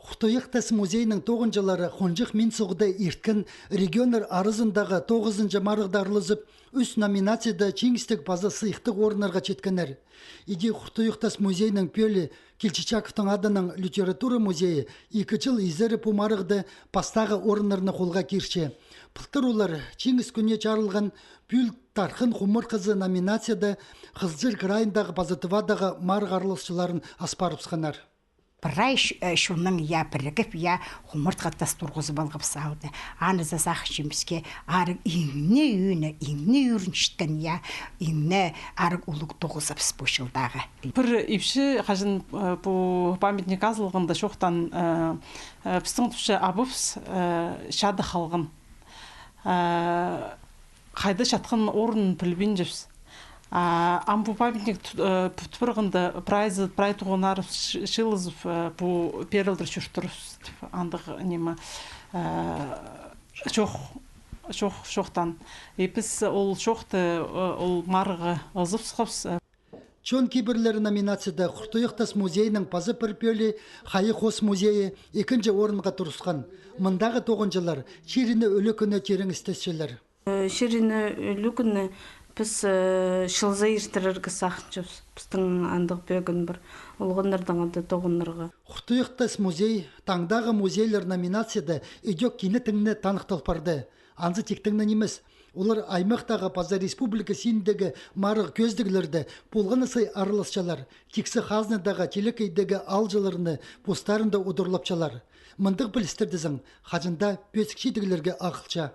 Хутойықтас музейінің тоғынжылары Хонжық Минсуғды ирткен регионер арызындағы 9-ынчы марығдарлызып, үс номинацияда чеңістік база сыйықтық орынарға четкенер. Иде Хутойықтас музейінің пөлі Келчичаковтың адының литература музейі 2 жыл изері пумарықты пастағы орынларына қолға керше. Пылтыр олар чеңіс күнне чарылған пүл тархын хумыр қызы номинацияда Қызжыр крайындағы базатывадағы марық арлысшыларын аспарып сқанар. Бірай шуның я бірігіп, я хумырт қаттас тұрғызы балғып сауды. Аныза сақ жеміске арық иңне үйріншіткен я, иңне арық ұлық тоғызып спошылдағы. Бір ипші қажын бұл памятник азылығында шоқтан пістің түші абыпс шады қалғын. Қайды шатқын орын пілбен жепс. Амбу памятник тұпырғында прайтуғынар шылызып бұл перілдір шүрттіріс андық нема шоқтан. Епіс ол шоқты ол марығы ұзып сұқыпс. Чон кейбірлері номинацияда Хутойықтас музейінің пазы пірпелі Хайы Хос музейі 2-нче орынға тұрысқан. Мұндағы 9-жылар шеріні өлі күні терің істесшілер. Шеріні өлі күні біз шылза ертіріргі сақыншыз. Біздің андық бөгін бір ұлғынырдың ады тоғынырға. Хутойықтас музей таңдағы музейлер номинацияда үйдек кені тіңіне танықталпарды. Анзы тектіңнен емес. Олар аймақтағы паза республика сиіндегі марық көздігілерді болғаны сай арылысчалар, тексі қазныдағы телекейдегі алжыларыны постарында удырлапчалар. Мындық білістердізің, қажында пөсікшедігілерге ақылча.